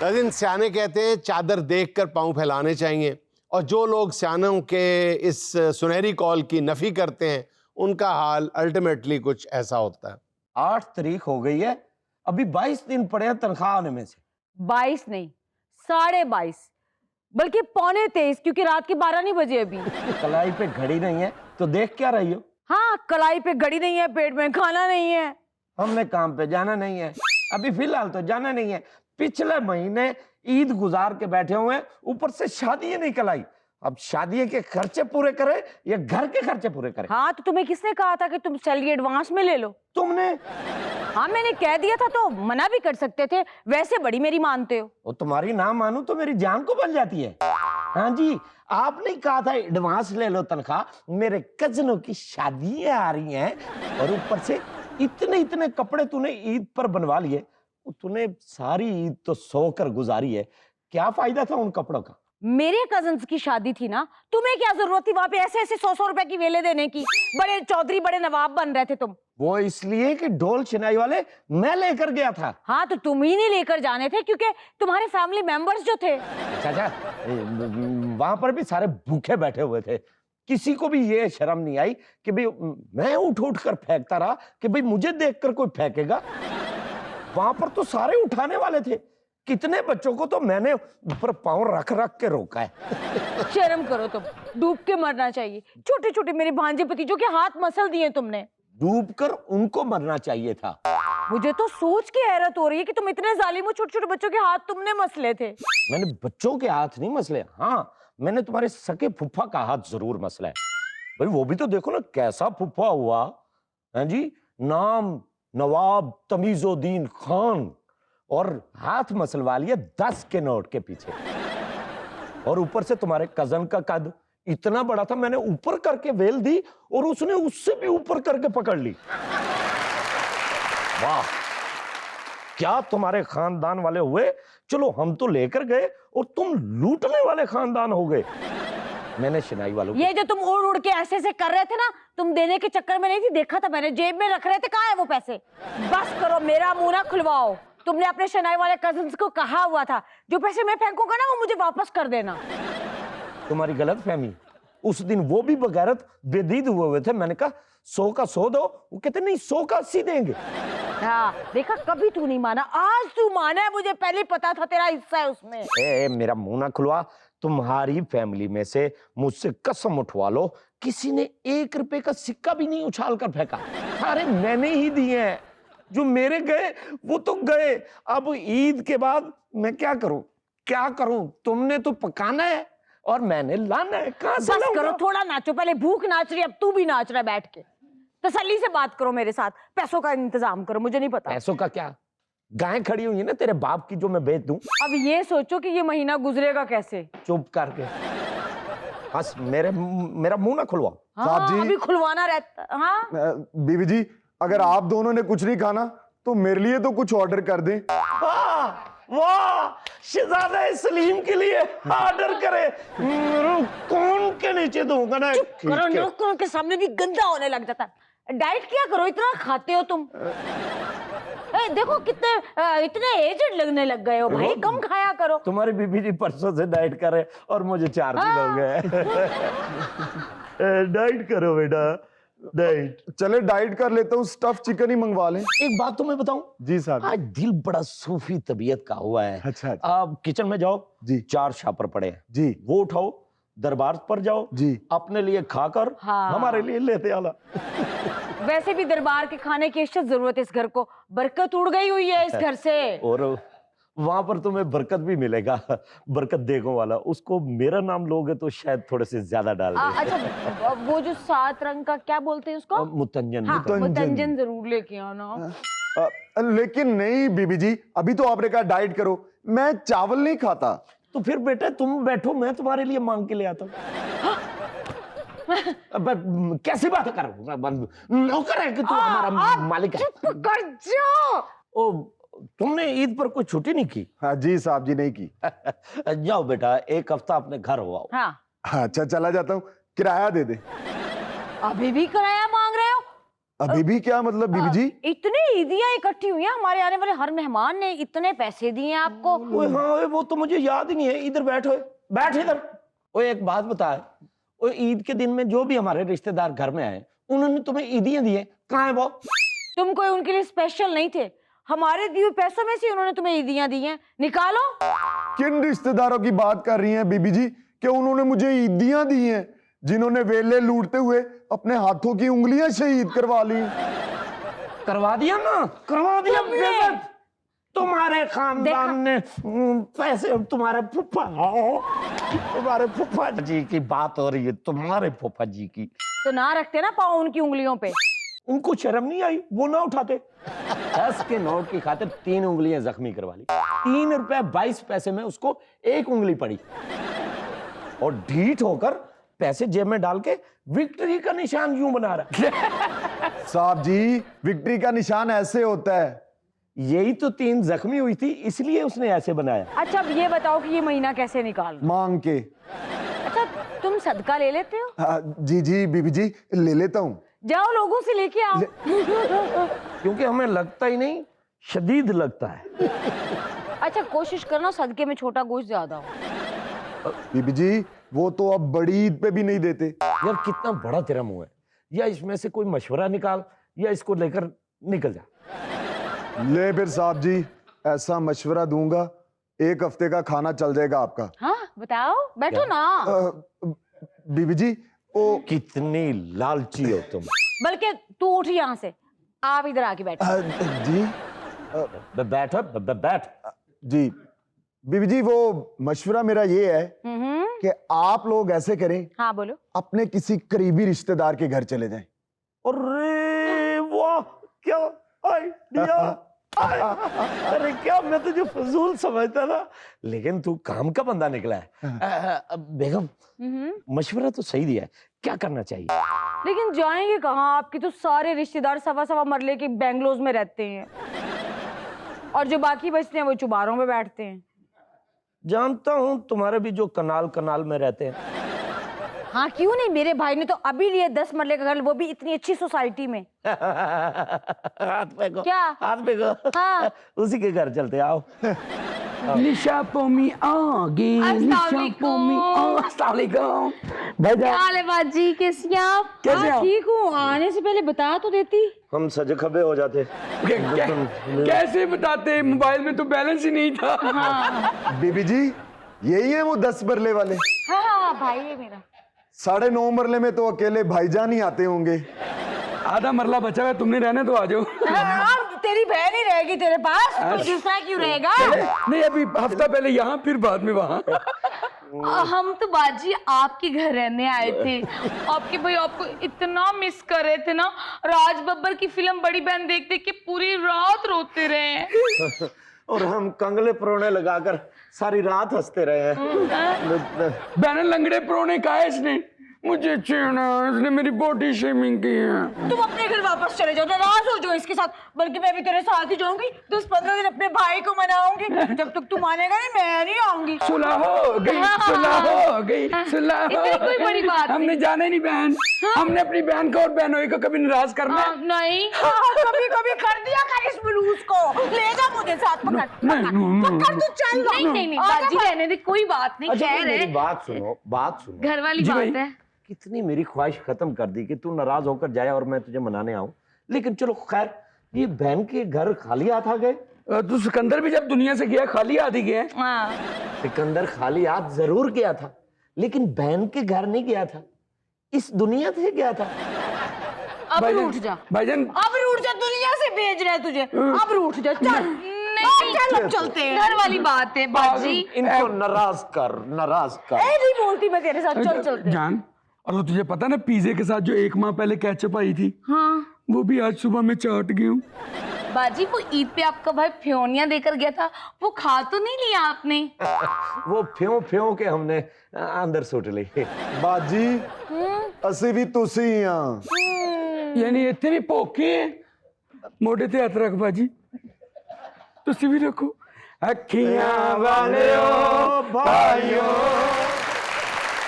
लेकिन सियाने कहते हैं चादर देखकर पांव फैलाने चाहिए, और जो लोग सियानों के इस सुनहरी कॉल की नफी करते हैं उनका हाल अल्टीमेटली कुछ ऐसा होता है। 8 तारीख हो गई है, अभी 22 दिन पड़े हैं तनख्वाह आने में से। 22 नहीं, 22.5, बल्कि 22.75, क्योंकि रात के 12 नहीं बजे अभी। कलाई पे घड़ी नहीं है तो देख क्या रही हो? हाँ, कलाई पे घड़ी नहीं है, पेट में खाना नहीं है। हमने काम पे जाना नहीं है, अभी फिलहाल तो जाना नहीं है। पिछले महीने ईद गुजार के बैठे हुए, ऊपर से शादी निकल आई। अब शादी के खर्चे पूरे करे या घर के खर्चे पूरे करे? हाँ, तो तुम्हें किसने कहा था कि तुम सैलरी एडवांस में ले लो? तुमने। हाँ, मैंने कह दिया था तो मना भी कर सकते थे, वैसे बड़ी मेरी मानते हो। वो तुम्हारी ना मानू तो मेरी जान को बन जाती है। हाँ जी, आपने कहा था एडवांस ले लो तनख्वाह, मेरे कजनों की शादियां आ रही हैं और ऊपर से इतने इतने कपड़े तूने ईद पर बनवा लिए। तूने सारी ईद तो सोकर गुजारी है, क्या फायदा था उन कपड़ों का? मेरे कजन्स की शादी थी ना, तुम्हें क्या जरूरत थी वहां पे ऐसे ऐसे 100 रुपए की वेले देने की? बड़े चौधरी, बड़े नवाब बन रहे थे तुम। वो इसलिए कि ढोल छिनाई वाले मैं लेकर गया था। हाँ, तो तुम ही नहीं लेकर जाने थे, क्योंकि तुम्हारे फैमिली मेंबर्स जो थे। चाचा, वहां पर भी सारे भूखे बैठे हुए थे, किसी को भी ये शर्म नहीं आई कि भाई मैं उठ उठ कर फेंकता रहा कि भाई मुझे देखकर कोई फेंकेगा। वहां पर तो सारे उठाने वाले थे, कितने बच्चों को तो मैंने ऊपर पांव रख रख के रोका है। शर्म करो तुम, डूब के मरना चाहिए। छोटे छोटे मेरे भांजे भतीजों के हाथ मसल दिए तुमने। डूब कर उनको मरना चाहिए था। मुझे तो सोच के हैरत हो रही है कि तुम इतने जालिम हो, छोटे छोटे बच्चों के हाथ तुमने मसले थे। मैंने बच्चों के हाथ नहीं मसले, हाँ मैंने तुम्हारे सके फुफ्फा का हाथ जरूर मसला है। भाई वो भी तो देखो ना कैसा फुफ्फा हुआ है जी, नाम नवाब तमीजुद्दीन खान, और हाथ मसलवा लिया 10 के नोट के पीछे। और ऊपर से तुम्हारे कजन का कद इतना बड़ा था, मैंने ऊपर करके वेल दी और उसने उससे भी ऊपर करके पकड़ ली। वाह, क्या तुम्हारे खानदान वाले हुए। चलो हम तो लेकर गए और तुम लूटने वाले खानदान हो गए। मैंने शिनाई वालों ये जो तुम उड़ उड़ के ऐसे ऐसे कर रहे थे ना, तुम देने के चक्कर में नहीं थी, देखा था मैंने, जेब में रख रहे थे। कहाँ है वो पैसे? बस करो, मेरा मुंह ना खुलवाओ। तुमने अपने शनाई वाले कजिन्स को कहा हुआ था जो पैसे मैं फेंकूंगा ना वो मुझे वापस कर देना। तुम्हारी गलत फहमी, उस दिन वो भी बगैरत बेदीद हुए थे। मैंने कहा 100 का 100 दो, वो कहते नहीं 100 का 80 देंगे। हाँ, देखा, कभी तू नहीं माना, आज तू माना है। मुझे पहले पता था तेरा हिस्सा है उसमें। मेरा मुंह ना खुलवा। तुम्हारी फैमिली में से मुझसे कसम उठवा लो, किसी ने 1 रुपए का सिक्का भी नहीं उछाल कर फेंका। सारे मैंने ही दिए हैं। जो मेरे गए वो तो गए। अब ईद के बाद मैं क्या करूं, क्या करूं? तुमने तो पकाना है और मैंने लाना है। कहां से बस करो, थोड़ा नाचो। पहले भूख नाच रही, अब तू भी नाच रहा है बैठ के। तसल्ली से बात करो मेरे साथ, पैसों का इंतजाम करो। मुझे नहीं पता पैसों का क्या, गाय खड़ी हुई है ना तेरे बाप की, जो मैं बेच दूं। अब ये सोचो कि ये महीना गुजरेगा कैसे। चुप करके बस मेरा मुंह ना खुलवाओ। साहब जी, अभी खुलवाना रहता। हाँ बीवी जी, अगर आप दोनों ने कुछ नहीं खाना तो मेरे लिए तो कुछ ऑर्डर कर दें। वाह वाह, शहजादा सलीम के लिए ऑर्डर करे। कौन के नीचे दूंगा ना। करो, नौकरों के सामने भी गंदा होने लग जाता है। डाइट क्या करो, इतना खाते हो तुम। देखो कितने इतने एजेड लगने लग गए हो भाई, कम खाया करो। तुम्हारी बीबी जी परसों से डाइट करे और मुझे 4 दिन हो गए। डाइट करो बेटा, डाइट। चले डाइट कर लेता हूँ, स्टफ चिकन ही मंगवा लें। एक बात तुम्हें बताऊं, जी साहब। आज दिल बड़ा सूफी तबीयत का हुआ है। अच्छा। आप किचन में जाओ जी, 4 शापर पड़े हैं जी, वो उठाओ, दरबार पर जाओ जी, अपने लिए खाकर हमारे लिए लेते आना। वैसे भी दरबार के खाने की इज्जत जरूरत है इस घर को, बरकत उड़ गई हुई है इस घर से। और वहां पर तुम्हें बरकत भी मिलेगा, बरकत देगों वाला। उसको मेरा नाम लोगे तो शायद थोड़े से ज्यादा डाल दे। अच्छा, वो जो 7 रंग का क्या बोलते हैं उसको? मुतंजन। हाँ, मुतंजन। मुतंजन जरूर लेके आना। लेकिन नहीं बीबी जी, अभी तो आपने कहा डाइट करो, मैं चावल नहीं खाता। तो फिर बेटा तुम बैठो, मैं तुम्हारे लिए मांग के ले आता हूँ। कैसी बात कर, नौकर है कि तू हमारा मालिक है? चुप कर जाओ। ओ, तुमने ईद पर कोई छुट्टी नहीं की? हाँ जी साहब जी, नहीं की। जाओ बेटा, 1 हफ्ता अपने घर हो आओ। हाँ, अच्छा चला जाता हूँ, किराया दे दे। अभी भी किराया मांग रहे हो? अभी भी क्या मतलब बीबी जी? इतनी ईदियां इकट्ठी हुई हैं, हमारे आने वाले हर मेहमान ने इतने पैसे दिए हैं आपको। ओए हाँ ओए, वो तो मुझे याद ही नहीं है। इधर बैठो, बैठ इधर। ओए एक बात बता, ओए ईद के दिन में जो भी हमारे रिश्तेदार घर में आए, उन्होंने तुम्हें ईदियां दी है, कहाँ है वो? तुम कोई उनके लिए स्पेशल नहीं थे, हमारे दिए हुए पैसों में से उन्होंने तुम्हें ईदियां दी हैं, निकालो। किन रिश्तेदारों की बात कर रही हैं बीबी जी कि उन्होंने मुझे ईदियां दी हैं, जिन्होंने वेले लूटते हुए अपने हाथों की उंगलियां शहीद करवा ली? करवा दिया ना, करवा दिया बेइज्जत। तुम्हारे खानदान ने पैसे, तुम्हारे फूफा जी की बात हो रही है, तुम्हारे फूफा जी की। तो ना रखते ना पाँव उनकी उंगलियों पे। उनको शर्म नहीं आई, वो ना उठाते। 10 के नोट की खातिर 3 उंगलियां जख्मी करवा ली। 3 रुपए 22 पैसे में उसको 1 उंगली पड़ी और ढीठ होकर पैसे जेब में डाल के विक्ट्री का निशान यूं बना रहा है। साहब जी, विक्ट्री का निशान ऐसे होता है। यही तो 3 जख्मी हुई थी, इसलिए उसने ऐसे बनाया। अच्छा अब ये बताओ कि ये महीना कैसे निकालना? मांग के। अच्छा तुम सदका ले लेते हो? जी जी बीबी जी, ले लेता हूँ। जाओ लोगों से लेके आओ। क्योंकि हमें लगता ही नहीं, शदीद लगता है। अच्छा कोशिश करना सदके में छोटा गोश्त ज्यादा हो। बीबी जी, वो तो अब बड़ी ईद पे भी नहीं देते। यार कितना बड़ा तेरा मुंह है, या इसमें से कोई मशवरा निकाल या इसको लेकर निकल जा। ले फिर साहब जी, ऐसा मशवरा दूंगा 1 हफ्ते का खाना चल जाएगा आपका। हाँ बताओ, बैठो ना। बीबी जी ओ कितनी लालची हो तुम। बल्कि तू उठ यहाँ से, आप इधर आके बैठो। जी बैठ बैठ। जी बीबी जी, वो मशवरा मेरा ये है कि आप लोग ऐसे करें, हाँ बोलो। अपने किसी करीबी रिश्तेदार के घर चले जाएं। अरे वाह, क्या आइडिया। अरे क्या मैं तुझे फजूल समझता था, लेकिन तू काम का बंदा निकला है। बेगम, मशवरा तो सही दिया है, क्या करना चाहिए? लेकिन जाएंगे कहाँ? आपके तो सारे रिश्तेदार सवा मरले के बेंगलोर में रहते हैं और जो बाकी बचते हैं वो चुबारों में बैठते हैं। जानता हूँ तुम्हारे भी जो कनाल कनाल में रहते हैं। हाँ क्यों नहीं, मेरे भाई ने तो अभी लिए 10 मरले का घर, वो भी इतनी अच्छी सोसाइटी में। हाथ फेंको। क्या? हाथ फेंको। हाँ। उसी के घर चलते, आओ। निशा पोमी आगे, निशा पोमी अस्सलाम वालेकुम भाईजान। हाल है बाजी, कैसी हैं आप? कैसे हाँ, आप? ठीक हूँ। आने से पहले बता तो देती। हम सजे खबे हो जाते। कैसे बताते, मोबाइल में तो बैलेंस ही नहीं था। बीबी जी, यही है वो 10 मरले वाले? हाँ भाई है मेरा। 9.5 मरले में तो अकेले भाईजान ही आते होंगे। आधा मरला बचा हुआ है, तुमने रहने तो आ जाओ। हाँ, तेरी बहन ही रहेगी तेरे पास, तो दूसरा क्यों रहेगा? नहीं, अभी हफ्ता पहले यहाँ, फिर बाद में वहाँ। हम तो बाजी आपके घर रहने आए थे। आपके भाई आपको इतना मिस कर रहे थे ना, राज बब्बर की फिल्म बड़ी बहन देख देख के पूरी रात रोते रहे हैं। और हम कंगले परोने लगाकर सारी रात हंसते रहे हैं। बहन लंगड़े परोने कहा है इसने, मुझे छेड़ा, इसने मेरी बॉडी शेमिंग की है। तुम अपने घर वापस चले जाओ, नाराज हो जाओ इसके साथ। बल्कि मैं भी तेरे साथ ही जाऊंगी, 10-15 दिन अपने भाई को मनाऊंगी। जब तक तू मानेगा नहीं, मैं नहीं आऊंगी। सुलह हो गई, सुलह हो गई, सुलह हो इतनी कोई बड़ी गई। बात हमने जाने नहीं बहन, हमने अपनी बहन को और बहनोई को कभी नाराज करना है? नहीं, कभी कभी कर दिया कर इस बुलूस को। ले जा मुझे साथ, पकड़ पकड़ तू, चल। नहीं बाजी रहने दे, कोई बात नहीं। अच्छा, खैर मेरी है, बात सुनो। घर वाली जी भाई। बात है। कितनी मेरी ख्वाहिश खत्म कर दी कि तू नाराज होकर जाए और मैं तुझे मनाने आऊं। लेकिन चलो खैर, ये बहन के घर खाली हाथ आ गए। तो सिकंदर भी जब दुनिया से गया खाली हाथ ही गया। हाँ। सिकंदर खाली हाथ जरूर गया था, लेकिन बहन के घर नहीं गया था, इस दुनिया से गया था। अब रूठ जा, भाईजान। अब रूठ जा, दुनिया से भेज रहा है तुझे। अब रूठ जा, चल। चल अब चलते हैं। घर वाली बात है बाजी। इनको नाराज कर। नहीं बोलती मैं तेरे साथ, चल चलते हैं। जान, और वो तुझे पता ना, पिज़्ज़े के साथ जो 1 माह पहले केचप आई थी, हाँ वो भी आज सुबह मैं चाट गई हूँ। बाजी, वो ईद पे आपका भाई फ्योनिया देकर गया था, वो खा तो नहीं लिया आपने? वो फ्यों के हमने अंदर सुट ली। बाजी, असी भी तुसी हाँ। यानी इतने भी भोखे हैं? मोटे ते हथ रख बाजी, तुसी भी रखो। अखियां वाले ओ भाइयों।